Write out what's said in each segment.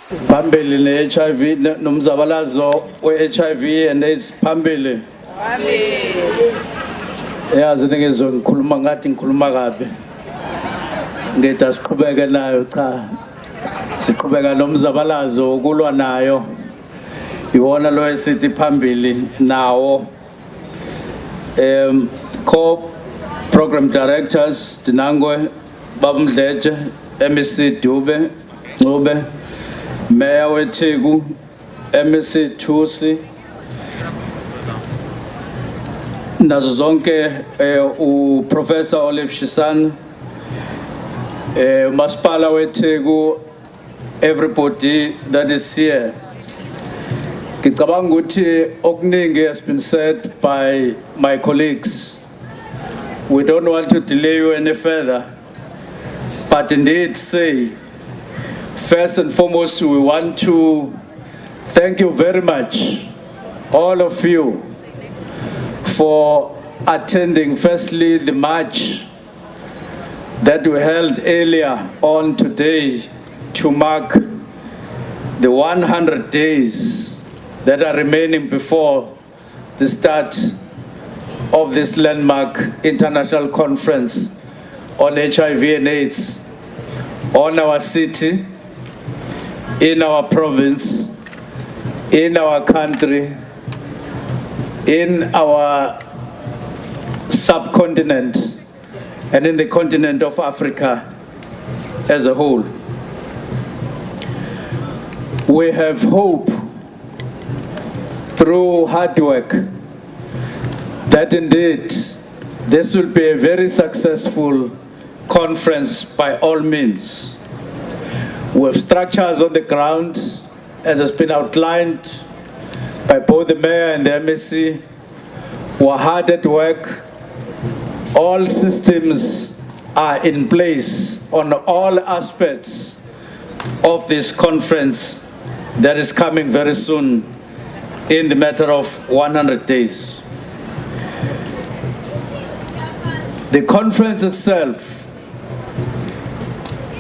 Phambili ne-HIV nomzabalazo we-HIV and AIDS phambili. Yazi ngizwe ngikhuluma ngathi ngikhuluma kabi. Ngithi asiqhubeke nayo cha. Siqhubeka nomzabalazo ukulwa nayo. Iwona lo esithi phambili nawo. Co-program directors Dinangwe Babumdleje, MEC Dube, Ncube, Mayor weTheku, MEC Thusi, nazo zonke uProfessor Olive Shisana, Masipala weTheku, everybody that is here. Ngicabanga ukuthi okuningi has been said by my colleagues. We don't want to delay you any further, but indeed say, first and foremost, we want to thank you very much, all of you, for attending, firstly, the march that we held earlier on today to mark the 100 days that are remaining before the start of this landmark international conference on HIV and AIDS, on our city, in our province, in our country, in our subcontinent, and in the continent of Africa as a whole. We have hope through hard work that indeed this will be a very successful conference by all means. We have structures on the ground, as has been outlined by both the mayor and the MEC, who are hard at work. All systems are in place on all aspects of this conference that is coming very soon in the matter of 100 days. The conference itself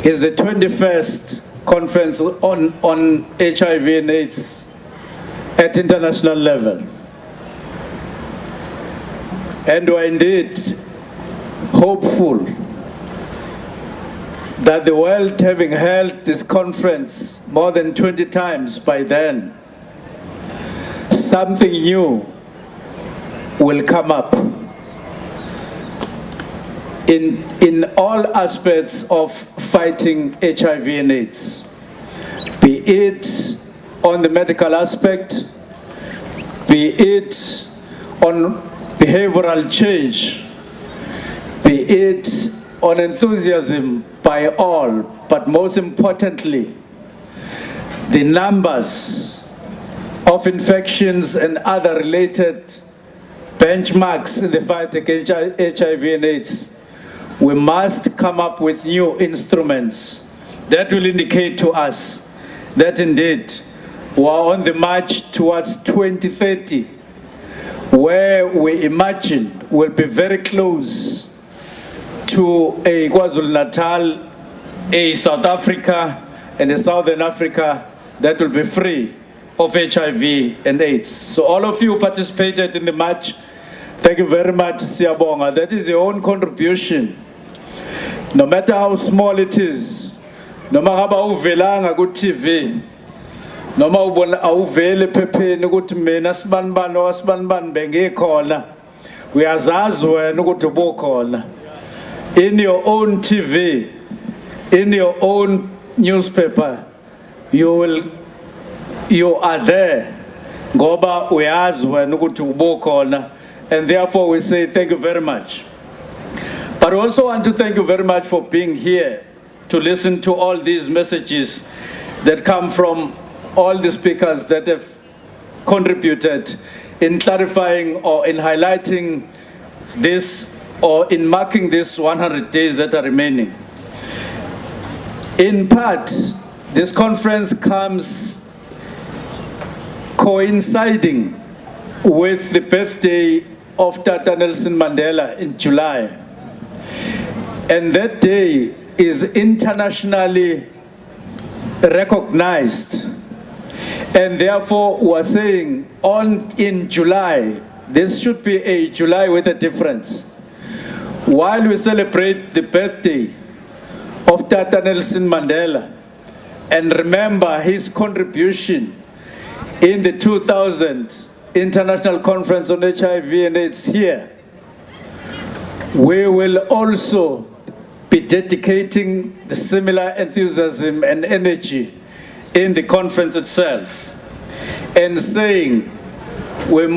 is the 21st conference on HIV and AIDS at international level. And we're indeed hopeful that the world, having held this conference more than 20 times by then, something new will come up in all aspects of fighting HIV and AIDS, be it on the medical aspect, be it on behavioral change, be it on enthusiasm by all, but most importantly, the numbers of infections and other related benchmarks in the fight against HIV and AIDS. We must come up with new instruments that will indicate to us that indeed we are on the march towards 2030, where we imagine we'll be very close to a KwaZulu-Natal, a South Africa, and a Southern Africa that will be free of HIV and AIDS. So all of you participated in the march. Thank you very much, Siyabonga. That is your own contribution. No matter how small it is, no matter how uvelanga ku TV, no matter how uvele phepheni ukuthi mina sibanibani wasibanibani bengikhona, uyazazi wena ukuthi ubukhona. In your own TV, in your own newspaper, you are there. Ngoba uyazi wena ukuthi ubukhona, and therefore we say thank you very much. But I also want to thank you very much for being here to listen to all these messages that come from all the speakers that have contributed in clarifying or in highlighting this or in marking these 100 days that are remaining. In part, this conference comes coinciding with the birthday of Tata Nelson Mandela in July. And that day is internationally recognized. And therefore, we're saying in July, this should be a July with a difference. While we celebrate the birthday of Tata Nelson Mandela and remember his contribution in the 2000 International Conference on HIV and AIDS here, we will also be dedicating the similar enthusiasm and energy in the conference itself and saying we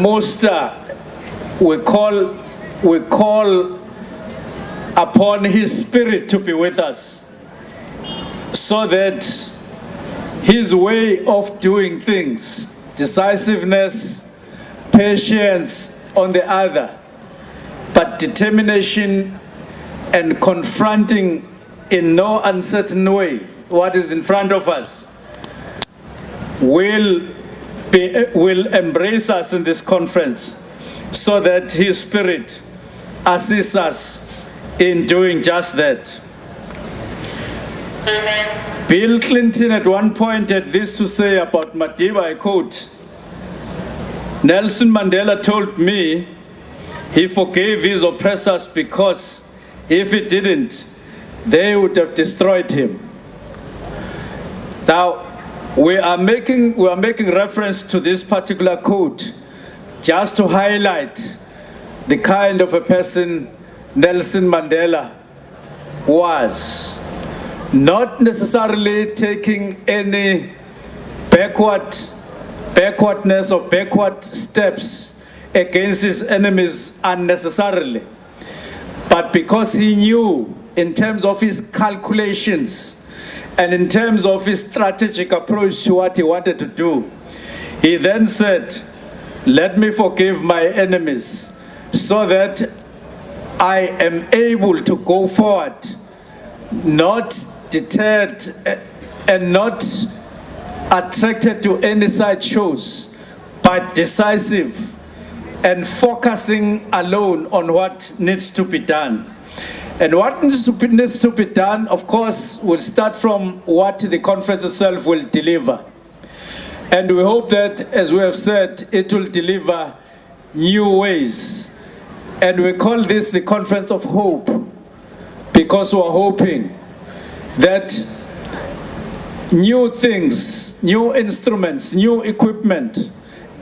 call upon his spirit to be with us so that his way of doing things, decisiveness, patience on the other, but determination and confronting in no uncertain way what is in front of us, will embrace us in this conference so that his spirit assists us in doing just that. Bill Clinton at one point had this to say about Madiba, I quote, Nelson Mandela told me he forgave his oppressors because if he didn't, they would have destroyed him. Now, we are making reference to this particular quote just to highlight the kind of a person Nelson Mandela was. Not necessarily taking any backwardness or backward steps against his enemies unnecessarily, but because he knew in terms of his calculations and in terms of his strategic approach to what he wanted to do, he then said, let me forgive my enemies so that I am able to go forward, not deterred and not attracted to any side shows, but decisive and focusing alone on what needs to be done. And what needs to be done, of course, will start from what the conference itself will deliver. And we hope that, as we have said, it will deliver new ways. And we call this the Conference of Hope, because we're hoping that new things, new instruments, new equipment,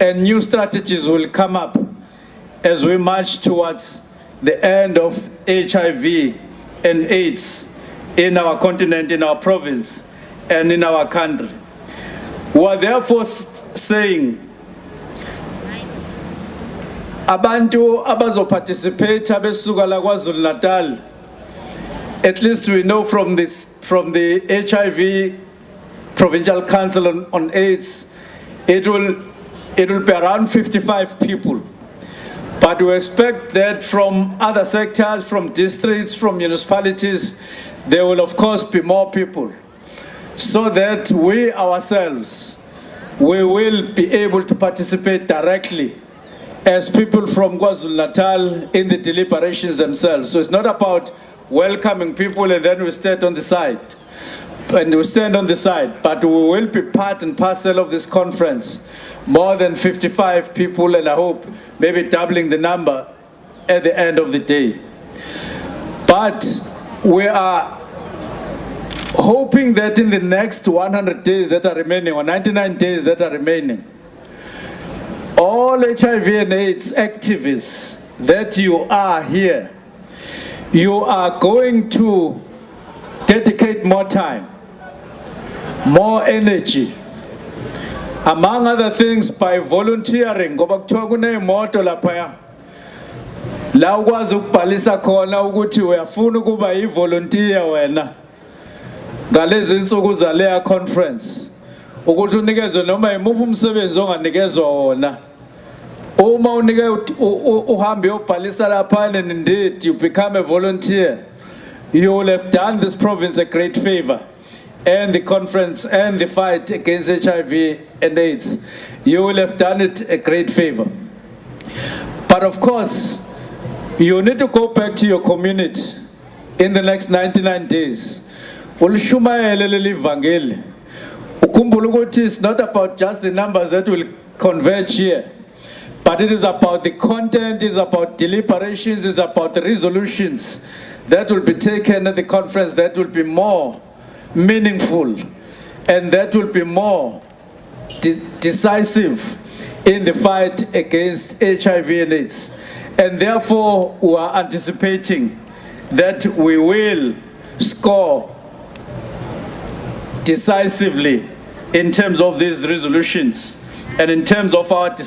and new strategies will come up as we march towards the end of HIV and AIDS in our continent, in our province, and in our country. We are therefore saying, abantu abazo participate abesuka la KwaZulu Natal, at least we know from the HIV Provincial Council on AIDS, it will be around 55 people. But we expect that from other sectors, from districts, from municipalities, there will of course be more people, so that we ourselves, we will be able to participate directly as people from KwaZulu-Natal in the deliberations themselves. So it's not about welcoming people and then we stand on the side. But we will be part and parcel of this conference. More than 55 people, and I hope maybe doubling the number at the end of the day. But we are hoping that in the next 100 days that are remaining, or 99 days that are remaining, all HIV and AIDS activists that you are here, you are going to dedicate more time, more energy, among other things by volunteering. Ngoba kuthiwa kunemoto lapha la ukwazi ukubhalisa khona ukuthi uyafuna ukuba yi-volunteer wena ngalezi insuku zaleya conference, ukuthi unikezwe noma yimuphi umsebenzi onganikezwa wona. Uma uhambe uyobhalisa lapha, and indeed you become a volunteer, you will have done this province a great favor, and the conference and the fight against HIV and AIDS. You will have done it a great favor. But of course, you need to go back to your community in the next 99 days. Ulishumayele leli vangeli it's not about just the numbers that will converge here, but it is about the content, it's about deliberations, it's about the resolutions that will be taken at the conference that will be more meaningful and that will be more decisive in the fight against HIV and AIDS. And therefore, we are anticipating that we will score decisively in terms of these resolutions and in terms of our